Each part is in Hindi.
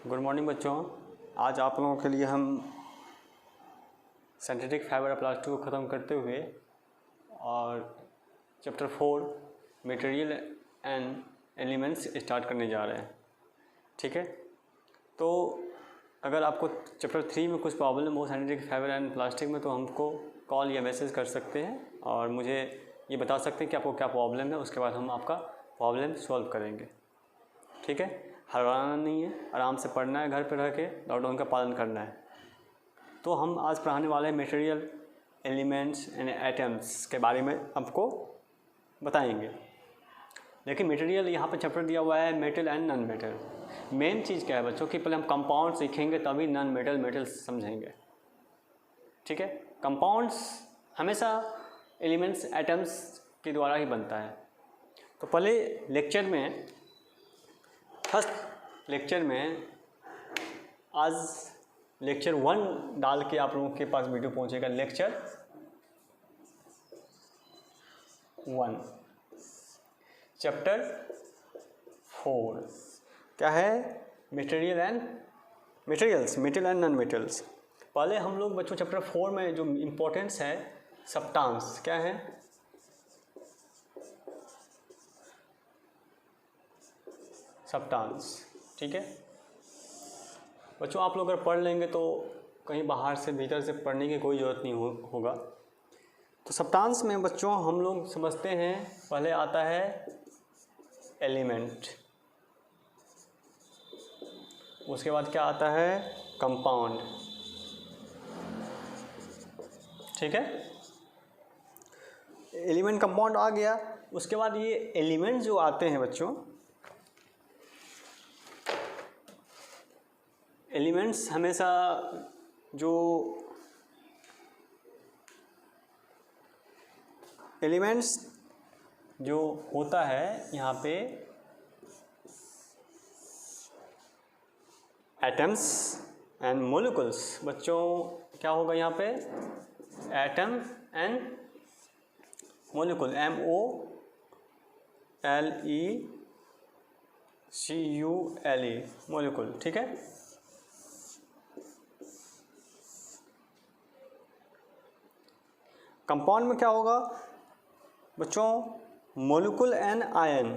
गुड मॉर्निंग बच्चों। आज आप लोगों के लिए हम सिंथेटिक फाइबर ऑफ प्लास्टिक को ख़त्म करते हुए और chapter 4 material and elements start करने जा रहे हैं। ठीक है, तो अगर आपको चैप्टर 3 में कुछ प्रॉब्लम हो सिंथेटिक फाइबर एंड प्लास्टिक में तो हमको कॉल या मैसेज कर सकते हैं और मुझे ये बता सकते हैं कि आपको क्या प्रॉब्लम है। उसके बाद हम आपका प्रॉब्लम सॉल्व करेंगे। ठीक है, हड़बड़ाना नहीं है, आराम से पढ़ना है, घर पे रह के लॉकडाउन का पालन करना है। तो हम आज पढ़ाने वाले हैं मटेरियल, एलिमेंट्स एंड एटम्स के बारे में आपको बताएंगे। लेकिन मटेरियल यहाँ पर चैप्टर दिया हुआ है metal and non metal. Main चीज़ क्या है बच्चों कि पहले हम कंपाउंड सीखेंगे तभी नॉन मेटल मेटल्स समझेंगे। ठीक है, कंपाउंड्स हमेशा एलिमेंट्स एटम्स के द्वारा ही बनता है। तो पहले लेक्चर में फर्स्ट लेक्चर में आज लेक्चर 1 डाल के आप लोगों के पास वीडियो पहुंचेगा। लेक्चर 1 चैप्टर 4 क्या है? Material and materials, metal and non metals. पहले हम लोग बच्चों चैप्टर 4 में जो इम्पोर्टेंस है सब्सटेंस क्या है? सब्सटेंस। ठीक है बच्चों, आप लोग अगर पढ़ लेंगे तो कहीं बाहर से भीतर से पढ़ने की कोई ज़रूरत नहीं होगा। तो सब्सटेंस में बच्चों हम लोग समझते हैं पहले आता है एलिमेंट, उसके बाद क्या आता है? कंपाउंड। ठीक है, एलिमेंट कंपाउंड आ गया। उसके बाद ये एलिमेंट जो आते हैं बच्चों, एलिमेंट्स हमेशा जो एलिमेंट्स जो होता है यहाँ पे एटम्स एंड मॉलिक्यूल्स। बच्चों क्या होगा यहाँ पे? Atom and molecule, MOLECULE molecule. ठीक है, कंपाउंड में क्या होगा बच्चों? Molecule and ion.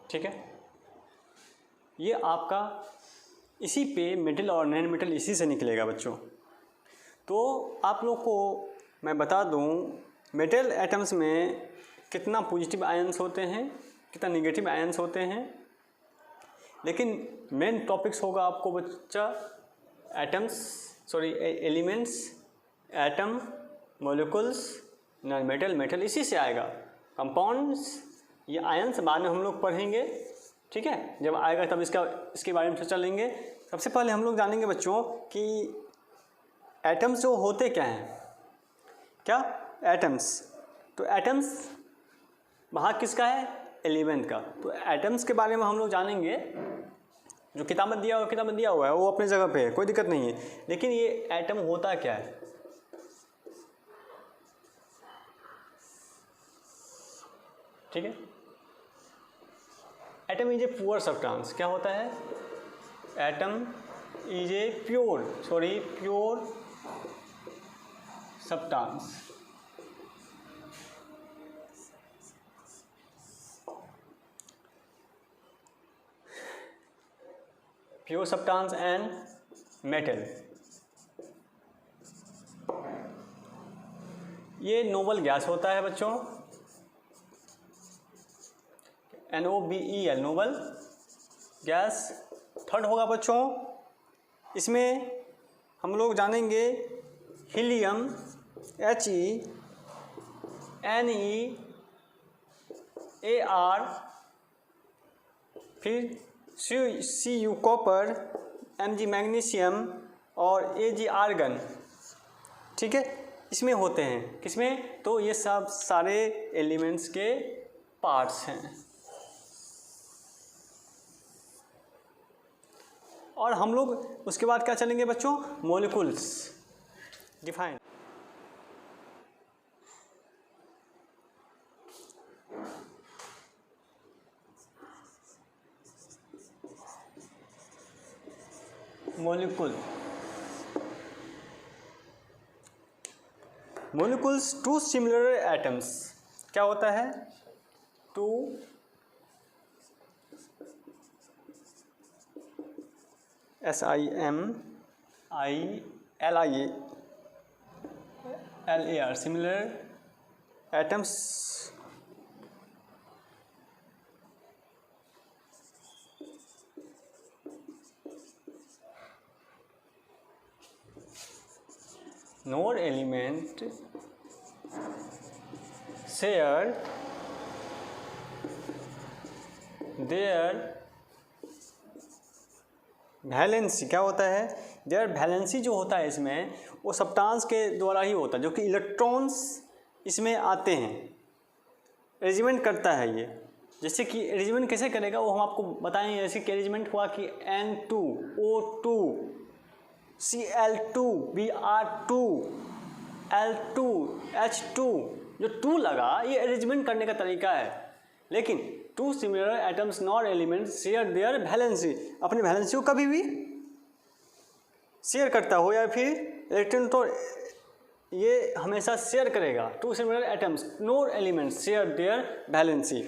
ठीक है, ये आपका इसी पे मेटल और नॉन मेटल इसी से निकलेगा बच्चों। तो आप लोग को मैं बता दूं मेटल एटम्स में कितना पॉजिटिव आयन्स होते हैं, कितना निगेटिव आयन्स होते हैं। लेकिन मेन टॉपिक्स होगा आपको बच्चा elements, atom, molecules, non metal, metal इसी से आएगा। कंपाउंड्स ये आयन्स बाद में हम लोग पढ़ेंगे। ठीक है, जब आएगा तब इसके बारे में चर्चा लेंगे। सबसे पहले हम लोग जानेंगे बच्चों कि एटम्स जो होते क्या हैं। क्या? एटम्स। तो एटम्स भाग किसका है? एलिमेंट का। तो एटम्स के बारे में हम लोग जानेंगे। जो किताब में दिया हुआ है वो अपनी जगह पे है, कोई दिक्कत नहीं है। लेकिन ये एटम होता क्या है? ठीक है, atom is a pure substance. क्या होता है? Atom is a pure substance. Pure substance and metal. ये नोबल गैस होता है बच्चों, NOBEL, नोबल गैस। थर्ड होगा बच्चों, इसमें हम लोग जानेंगे हीलियम, HE, NEAR, फिर CU कॉपर, Mg मैग्नीशियम और Ag आर्गन। ठीक है, इसमें होते हैं। किसमें? तो ये सब सारे एलिमेंट्स के पार्ट्स हैं। और हम लोग उसके बाद क्या चलेंगे बच्चों? Molecules define. Molecules two similar atoms क्या होता है? Two SIMILAR similar atoms nor element share their valency. क्या होता है? देयर वैलेंसी जो होता है इसमें वो सब्सटेंस के द्वारा ही होता है, जो कि इलेक्ट्रॉन्स इसमें आते हैं, अरेंजमेंट करता है ये। जैसे कि अरेंजमेंट कैसे करेगा वो हम आपको बताएंगे। जैसे कि अरेंजमेंट हुआ कि N2O2 Cl2 Br2 L2 H2, जो 2 लगा ये अरेंजमेंट करने का तरीका है। लेकिन two similar atoms not elements share their valency, अपनी वैलेंसी को कभी भी शेयर करता हो या फिर इलेक्ट्रॉन तो ये हमेशा शेयर करेगा। Two similar atoms not elements share their valency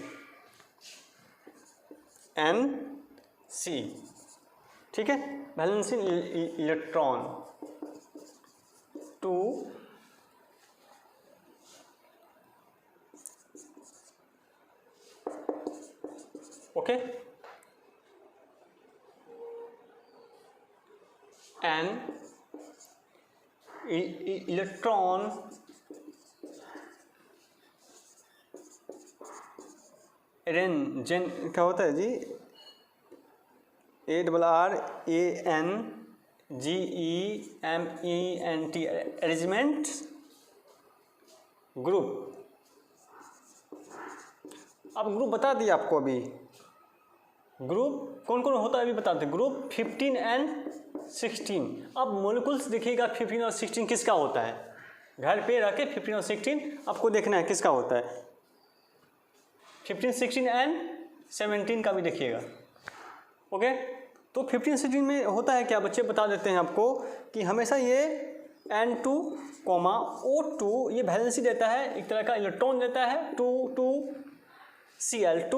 Nc, ठीक है। Valency electron two okay an electron रेंजन क्या होता है जी? ARRANGEMENT arrangement group. अब ग्रुप बता दिया आपको अभी। ग्रुप कौन कौन होता है अभी बताते हैं। Group 15 and 16। अब मोलिकुल्स देखिएगा 15 और 16 किसका होता है। घर पे रख के 15 और 16 आपको देखना है किसका होता है। 15, 16 and 17 का भी देखिएगा। ओके, तो 15, 16 में होता है क्या बच्चे बता देते हैं आपको कि हमेशा ये N2, O2 ये वैलेंसी देता है, एक तरह का इलेक्ट्रॉन देता है 2 Cl2,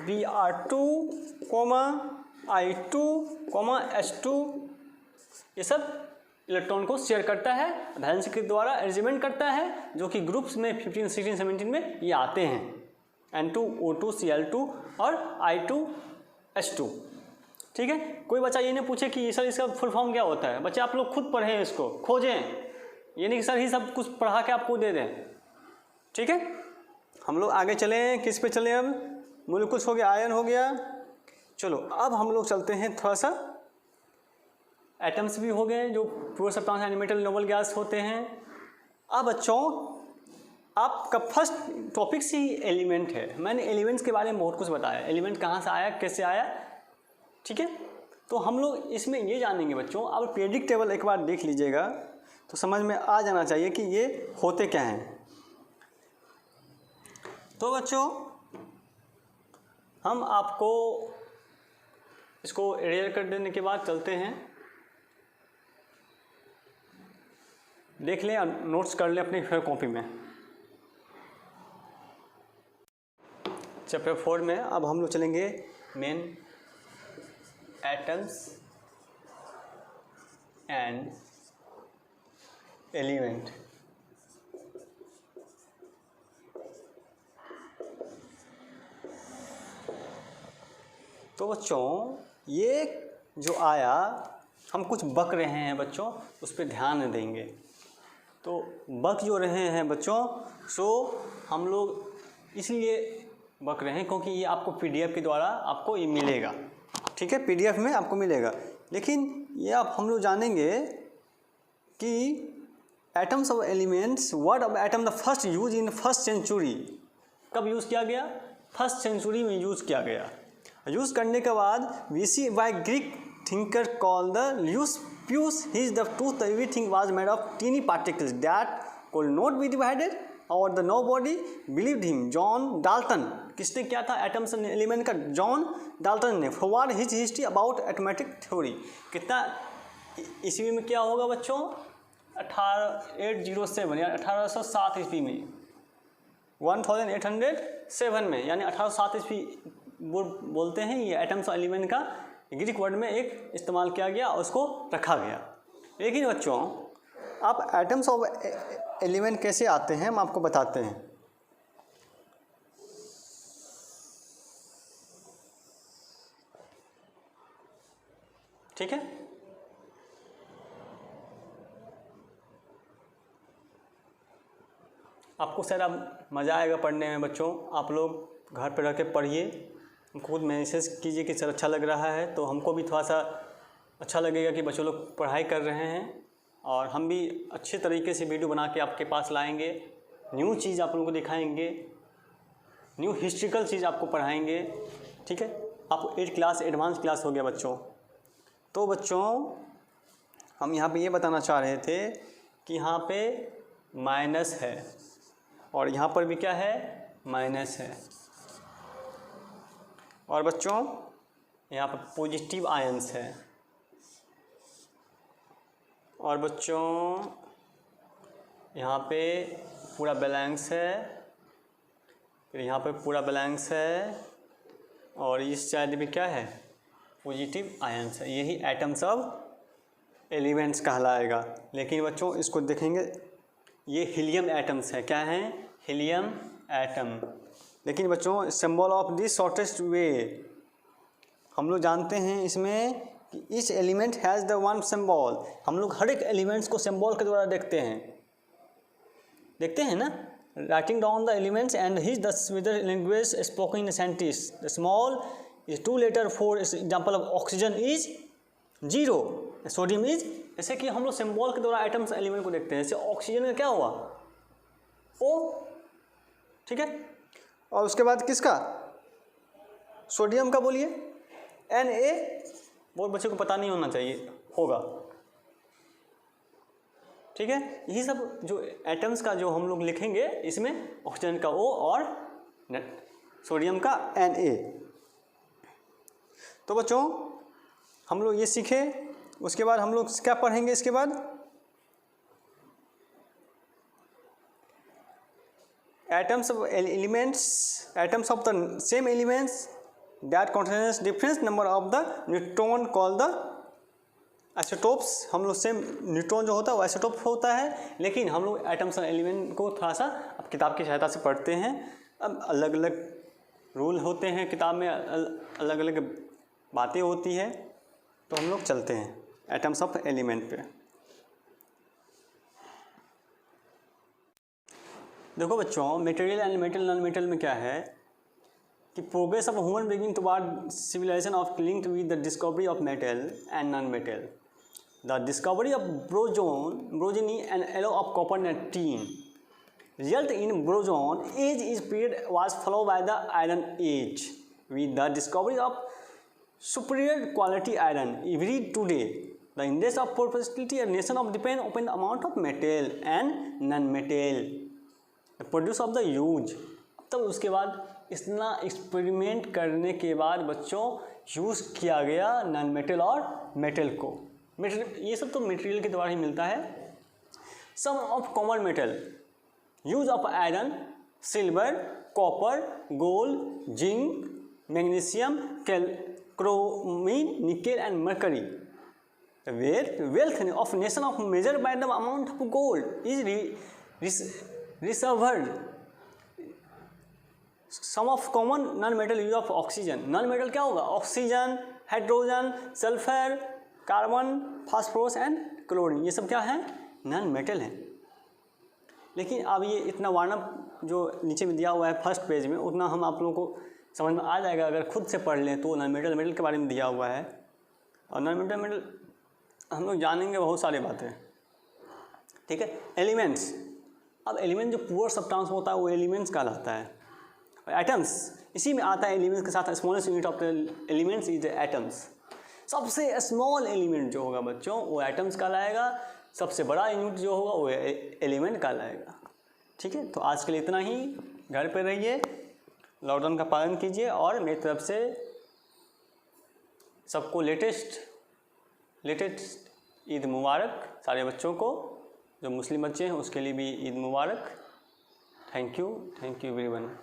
Br2, I2, H2, ये सब इलेक्ट्रॉन को शेयर करता है, वैलेंसी के द्वारा अरेंजमेंट करता है, जो कि ग्रुप्स में 15, 16, 17 में ये आते हैं N2, O2, Cl2 और I2, H2। ठीक है। कोई बच्चा ये नहीं पूछे कि सर इसका फुल फॉर्म क्या होता है। बच्चे आप लोग खुद पढ़ें, इसको खोजें, ये नहीं कि सर ही सब कुछ पढ़ा के आपको दे दें। ठीक है, हम लोग आगे चलें। किस पे चलें? अब मोलिकुल्स हो गया, आयन हो गया। चलो अब हम लोग चलते हैं थोड़ा सा, एटम्स भी हो गए जो pure substance elemental noble gas होते हैं। अब बच्चों आपका फर्स्ट टॉपिक ही एलिमेंट है। मैंने एलिमेंट्स के बारे में बहुत कुछ बताया, एलिमेंट कहाँ से आया, कैसे आया। ठीक है, तो हम लोग इसमें ये जानेंगे बच्चों। अब पीरियोडिक टेबल एक बार देख लीजिएगा तो समझ में आ जाना चाहिए कि ये होते क्या हैं। तो बच्चों हम आपको इसको एरियर कर देने के बाद चलते हैं, देख लें और नोट्स कर लें अपनी फेयर कॉपी में। चैप्टर 4 में अब हम लोग चलेंगे मेन एटम्स एंड एलिमेंट। तो बच्चों ये जो आया, हम कुछ बक रहे हैं बच्चों, उस पर ध्यान देंगे। तो बक जो रहे हैं बच्चों, सो हम लोग इसलिए बक रहे हैं क्योंकि ये आपको पीडीएफ के द्वारा आपको ये मिलेगा। ठीक है, पीडीएफ में आपको मिलेगा। लेकिन ये आप हम लोग जानेंगे कि atoms of elements, word of atom the first use in first century. कब यूज़ किया गया? फर्स्ट सेंचुरी में यूज़ किया गया। यूज़ करने के बाद BC by Greek thinker call the Leucippus his the truth everything was made of tiny particles that could not be divided or the nobody believed him. John Dalton, किसने किया था एटम्स एंड एलिमेंट का? जॉन डाल्टन ने। Forward his history about atomic theory. कितना ईस्वी में क्या होगा बच्चों? 807 या 1807 ईस्वी में, 1807 में, यानी 1807 ईस्वी बोलते हैं। ये एटम्स और एलिमेंट का ग्रीक वर्ड में एक इस्तेमाल किया गया और उसको रखा गया। लेकिन बच्चों अब एटम्स और एलिमेंट कैसे आते हैं हम आपको बताते हैं। ठीक है, आपको शायद अब मज़ा आएगा पढ़ने में बच्चों। आप लोग घर पर रह के पढ़िए, खुद मैसेज कीजिए कि सर अच्छा लग रहा है, तो हमको भी थोड़ा सा अच्छा लगेगा कि बच्चों लोग पढ़ाई कर रहे हैं। और हम भी अच्छे तरीके से वीडियो बना के आपके पास लाएंगे, न्यू चीज़ आप लोगों को दिखाएंगे, न्यू हिस्ट्रिकल चीज़ आपको पढ़ाएंगे। ठीक है, आपको 8 क्लास एडवांस क्लास हो गया बच्चों। तो बच्चों हम यहाँ पे ये बताना चाह रहे थे कि यहाँ पे माइनस है और यहाँ पर भी क्या है? माइनस है। और बच्चों यहाँ पर पॉजिटिव आयंस है। और बच्चों यहाँ पे पूरा बैलेंस है, फिर यहाँ पे पूरा बैलेंस है, और इस साइड भी क्या है? पॉजिटिव आयंस है। यही एटम्स ऑफ एलिमेंट्स कहलाएगा। लेकिन बच्चों इसको देखेंगे, ये हीलियम एटम्स है। क्या है? Helium atom. लेकिन बच्चों सिंबल ऑफ द शॉर्टेस्ट वे, हम लोग जानते हैं इसमें कि इस element has the one symbol. हम लोग हर एक एलिमेंट्स को सिंबल के द्वारा देखते हैं ना। Writing down the elements and his the language spoken in scientist. The small is 2 letter. For example of oxygen is 0, sodium is. जैसे कि हम लोग सिंबल के द्वारा आइटम्स एलिमेंट को देखते हैं। जैसे ऑक्सीजन में क्या हुआ? O। ठीक है, और उसके बाद किसका? सोडियम का बोलिए Na। बहुत बच्चों को पता नहीं होना चाहिए, होगा। ठीक है, यही सब जो एटम्स का जो हम लोग लिखेंगे, इसमें ऑक्सीजन का O और सोडियम का Na। तो बच्चों हम लोग ये सीखे। उसके बाद हम लोग क्या पढ़ेंगे? इसके बाद atoms of elements, atoms of the same elements that contains different number of the neutron called the isotopes। हम लोग सेम न्यूट्रॉन जो होता है वो आइसोटोप होता है। लेकिन हम लोग एटम्स और एलिमेंट को थोड़ा सा अब किताब की सहायता से पढ़ते हैं। अब अलग अलग रूल होते हैं किताब में, अलग अलग बातें होती है। तो हम लोग चलते हैं एटम्स ऑफ एलिमेंट पे। देखो बच्चों, material and metal non metal में क्या है कि progress of human being toward civilisation of linked with the discovery of metal and non metal. The discovery of bronze and alloy of copper 19 result in Bronze Age is period was followed by the Iron Age with the discovery of superior quality iron. Every today, the index of prosperity and nation of depend upon the amount of metal and non-metal the produce of the use. तब उसके बाद इतना एक्सपेरिमेंट करने के बाद बच्चों यूज़ किया गया नॉन मेटल और मेटल को। ये सब तो मटेरियल के द्वारा ही मिलता है। Some of common metal use of iron, silver, copper, gold, zinc, magnesium, chromium, nickel and mercury. Wealth of nation of measure by the amount of gold is reserved. Some of common non metal use of oxygen. Non metal क्या होगा? Oxygen, hydrogen, sulphur, carbon, phosphorus and chlorine. ये सब क्या है? नॉन मेटल है। लेकिन अब ये इतना वार्नअप जो नीचे में दिया हुआ है फर्स्ट पेज में, उतना हम आप लोगों को समझ में आ जाएगा अगर खुद से पढ़ लें तो। नॉन मेटल मेटल के बारे में दिया हुआ है, और नॉन मेटल मेटल हम लोग जानेंगे बहुत सारी बातें। ठीक है, एलिमेंट्स। अब एलिमेंट जो पुअर सब्सटेंस होता है वो एलिमेंट्स कहलाता है। एटम्स इसी में आता है एलिमेंट्स के साथ। Smallest unit of elements is atoms. सबसे स्मॉल एलिमेंट जो होगा बच्चों वो एटम्स कहलाएगा। सबसे बड़ा यूनिट जो होगा वो एलिमेंट कहलाएगा। ठीक है, तो आज के लिए इतना ही। घर पे रहिए, लॉकडाउन का पालन कीजिए और मेरी तरफ से सबको लेटेस्ट ईद मुबारक। सारे बच्चों को, जो मुस्लिम बच्चे हैं उसके लिए भी ईद मुबारक। Thank you everyone.